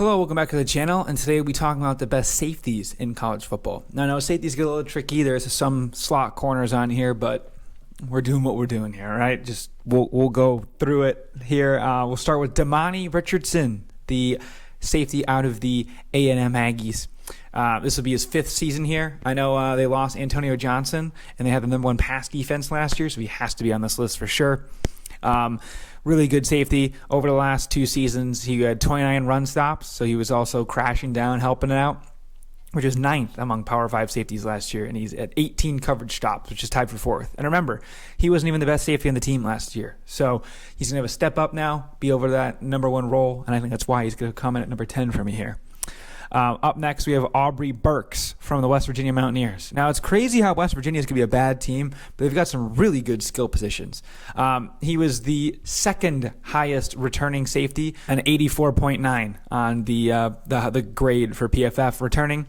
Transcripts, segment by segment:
Hello, welcome back to the channel, and today we'll be talking about the best safeties in college football. Now, I know safeties get a little tricky. There's some slot corners on here, but we're doing what we're doing here, right? Just we'll go through it here. We'll start with Damani Richardson, the safety out of the A&M Aggies. This will be his fifth season here. I know they lost Antonio Johnson, and they had the number one pass defense last year, so he has to be on this list for sure. Really good safety. Over the last two seasons, he had 29 run stops, so he was also crashing down, helping it out, which is ninth among Power 5 safeties last year, and he's at 18 coverage stops, which is tied for fourth. And remember, he wasn't even the best safety on the team last year, so he's going to have a step up now, be over that number one role, and I think that's why he's going to come in at number 10 for me here. Up next, we have Aubrey Burks from the West Virginia Mountaineers. Now, it's crazy how West Virginia is going to be a bad team, but they've got some really good skill positions. He was the second highest returning safety, an 84.9 on the grade for PFF returning.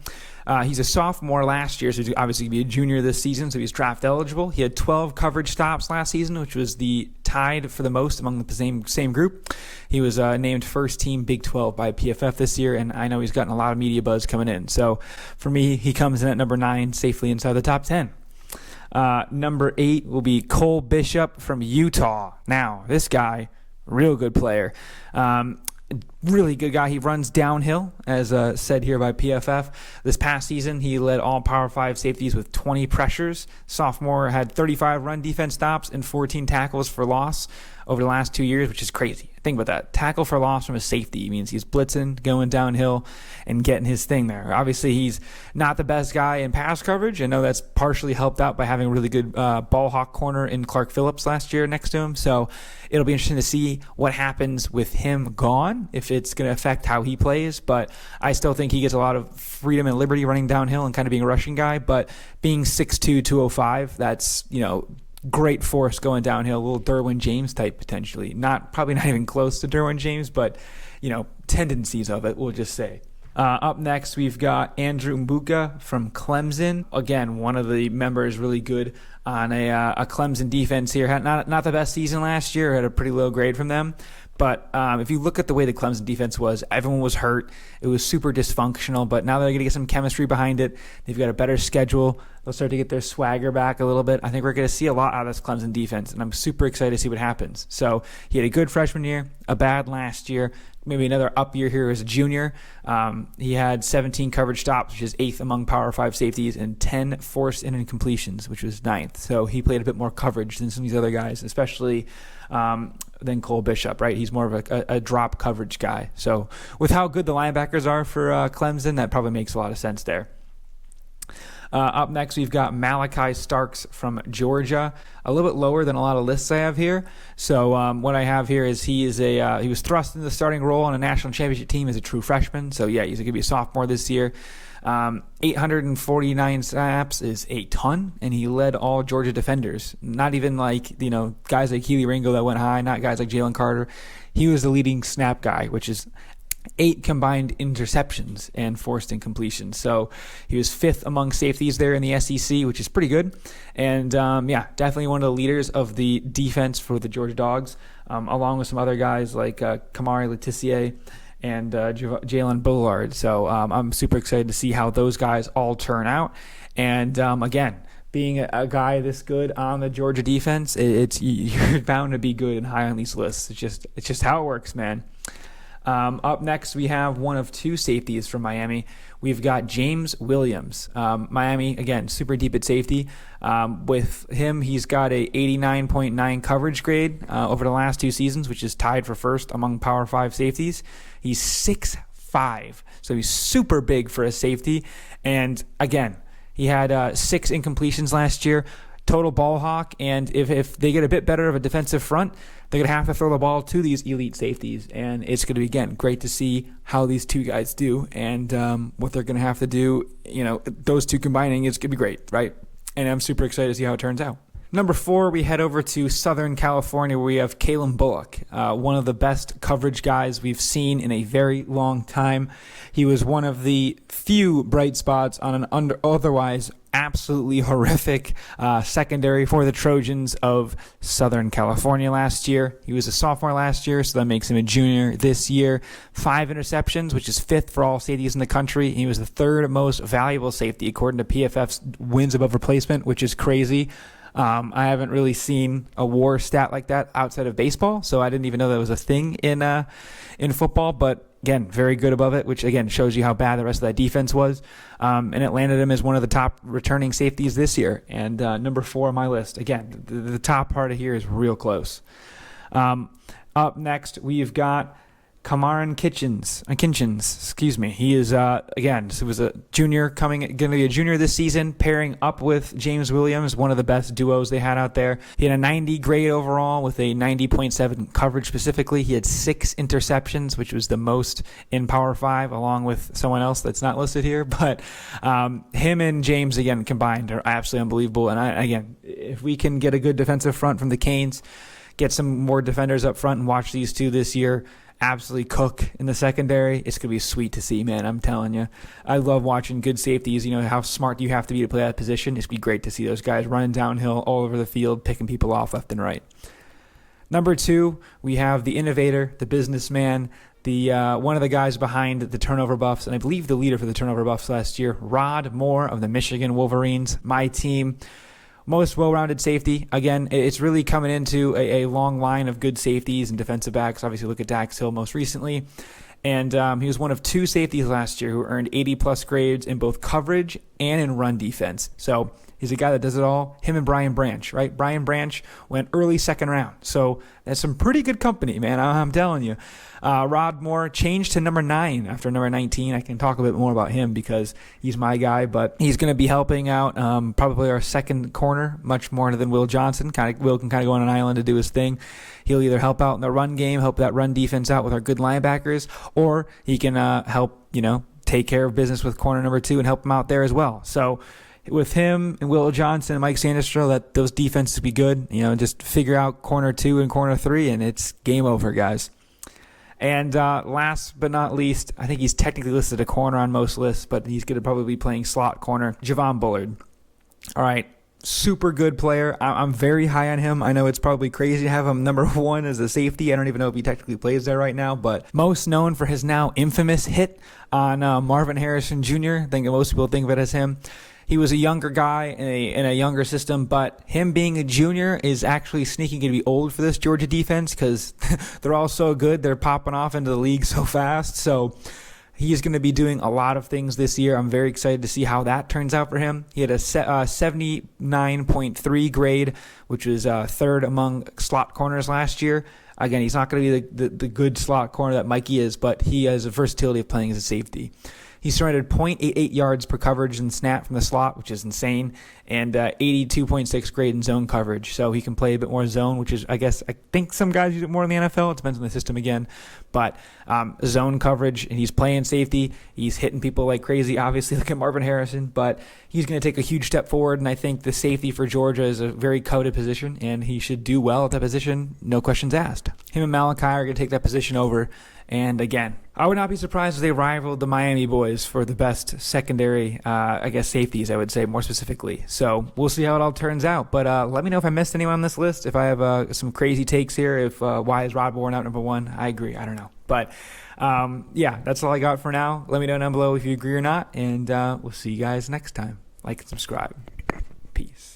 He's a sophomore last year, so he's obviously going to be a junior this season, so he's draft eligible. He had 12 coverage stops last season, which was the tied for the most among the same group. He was named first team Big 12 by PFF this year, and I know he's gotten a lot of media buzz coming in. So for me, he comes in at number 9, safely inside the top 10. Number 8 will be Cole Bishop from Utah. Now, this guy, real good player. Really good guy. He runs downhill, as said here by PFF. This past season, he led all Power 5 safeties with 20 pressures. Sophomore had 35 run defense stops and 14 tackles for loss over the last 2 years, which is crazy. Think about that. Tackle for loss from a safety means he's blitzing, going downhill, and getting his thing there. Obviously, he's not the best guy in pass coverage. I know that's partially helped out by having a really good ball hawk corner in Clark Phillips last year next to him. So it'll be interesting to see what happens with him gone, if it's going to affect how he plays. But I still think he gets a lot of freedom and liberty running downhill and kind of being a rushing guy. But being 6'2", 205, that's, great force going downhill, a little Derwin James type potentially. Probably not even close to Derwin James, but, tendencies of it, we'll just say. Up next, we've got Andrew Mukuba from Clemson. Again, one of the members really good on a Clemson defense here. Had not the best season last year, had a pretty low grade from them. But if you look at the way the Clemson defense was, everyone was hurt. It was super dysfunctional. But now they're going to get some chemistry behind it. They've got a better schedule. They'll start to get their swagger back a little bit. I think we're going to see a lot out of this Clemson defense, and I'm super excited to see what happens. So he had a good freshman year, a bad last year, maybe another up year here as a junior. He had 17 coverage stops, which is 8th among Power 5 safeties, and 10 forced in incompletions, which was 9th. So he played a bit more coverage than some of these other guys, especially than Cole Bishop, right? He's more of a drop coverage guy. So with how good the linebackers are for Clemson, that probably makes a lot of sense there. Up next, we've got Malachi Starks from Georgia, a little bit lower than a lot of lists I have here. So what I have here is he was thrust into the starting role on a national championship team as a true freshman. So yeah, he's going to be a sophomore this year. 849 snaps is a ton, and he led all Georgia defenders. Not even guys like Keely Ringo that went high, not guys like Jalen Carter. He was the leading snap guy, which is 8 combined interceptions and forced incompletions. So he was 5th among safeties there in the SEC, which is pretty good. And definitely one of the leaders of the defense for the Georgia Dogs, along with some other guys like Kamryn Kitchens and Javon Bullard. So I'm super excited to see how those guys all turn out. And again, being a guy this good on the Georgia defense, you're bound to be good and high on these lists. It's just how it works, man. Up next, we have one of 2 safeties from Miami. We've got James Williams. Miami, again, super deep at safety. With him, he's got a 89.9 coverage grade over the last 2 seasons, which is tied for first among Power 5 safeties. He's 6'5", so he's super big for a safety. And again, he had 6 incompletions last year. Total ball hawk, and if they get a bit better of a defensive front, they're going to have to throw the ball to these elite safeties, and it's going to be, again, great to see how these 2 guys do, and what they're going to have to do. Those 2 combining is going to be great, right? And I'm super excited to see how it turns out. Number 4, we head over to Southern California, where we have Calen Bullock, one of the best coverage guys we've seen in a very long time. He was one of the few bright spots on an otherwise absolutely horrific secondary for the Trojans of Southern California last year. He was a sophomore last year, so that makes him a junior this year. 5 interceptions, which is 5th for all safeties in the country. He was the 3rd most valuable safety according to PFF's wins above replacement, which is crazy. I haven't really seen a WAR stat like that outside of baseball, so I didn't even know that was a thing in football. But again, very good above it, which again shows you how bad the rest of that defense was. And it landed him as one of the top returning safeties this year, and number 4 on my list. Again, the top part of here is real close. Up next, we've got Kamryn Kitchens. He is he was a junior going to be a junior this season, pairing up with James Williams, one of the best duos they had out there. He had a 90 grade overall with a 90.7 coverage specifically. He had 6 interceptions, which was the most in Power 5, along with someone else that's not listed here. But him and James again combined are absolutely unbelievable. And if we can get a good defensive front from the Canes, get some more defenders up front and watch these two this year absolutely cook in the secondary, it's going to be sweet to see, man. I'm telling you. I love watching good safeties. You know, how smart you have to be to play that position. It's going to be great to see those guys running downhill all over the field, picking people off left and right. Number 2, we have the innovator, the businessman, the one of the guys behind the turnover buffs, and I believe the leader for the turnover buffs last year, Rod Moore of the Michigan Wolverines, my team. Most well-rounded safety. Again, it's really coming into a long line of good safeties and defensive backs. Obviously, look at Dax Hill most recently. And he was one of 2 safeties last year who earned 80-plus grades in both coverage and in run defense. So he's a guy that does it all. Him and Brian Branch, right? Brian Branch went early 2nd round. So that's some pretty good company, man. I'm telling you. Rod Moore changed to number 9 after number 19. I can talk a bit more about him because he's my guy, but he's going to be helping out probably our second corner much more than Will Johnson. Will can kind of go on an island to do his thing. He'll either help out in the run game, help that run defense out with our good linebackers, or he can help, take care of business with corner number 2 and help him out there as well. So with him and Will Johnson and Mike Sandestro, that those defenses be good. Just figure out corner 2 and corner 3, and it's game over, guys. And last but not least, I think he's technically listed a corner on most lists, but he's going to probably be playing slot corner, Javon Bullard. All right, super good player. I'm very high on him. I know it's probably crazy to have him number 1 as a safety. I don't even know if he technically plays there right now, but most known for his now infamous hit on Marvin Harrison Jr. I think most people think of it as him. He was a younger guy in a younger system, but him being a junior is actually sneaking to be old for this Georgia defense because they're all so good. They're popping off into the league so fast. So he's going to be doing a lot of things this year. I'm very excited to see how that turns out for him. He had a 79.3 grade, which was 3rd among slot corners last year. Again, he's not going to be the good slot corner that Mikey is, but he has a versatility of playing as a safety. He surrendered 0.88 yards per coverage and snap from the slot, which is insane, and 82.6 grade in zone coverage. So he can play a bit more zone, which is, I think some guys use it more in the NFL. It depends on the system again. But zone coverage, and he's playing safety. He's hitting people like crazy, obviously, look at Marvin Harrison. But he's going to take a huge step forward, and I think the safety for Georgia is a very coveted position, and he should do well at that position, no questions asked. Him and Malachi are going to take that position over. And again, I would not be surprised if they rivaled the Miami boys for the best secondary, safeties, I would say more specifically. So we'll see how it all turns out. But let me know if I missed anyone on this list, if I have some crazy takes here, if why is Rod Moore out number 1? I agree. I don't know. But that's all I got for now. Let me know down below if you agree or not. And we'll see you guys next time. Like and subscribe. Peace.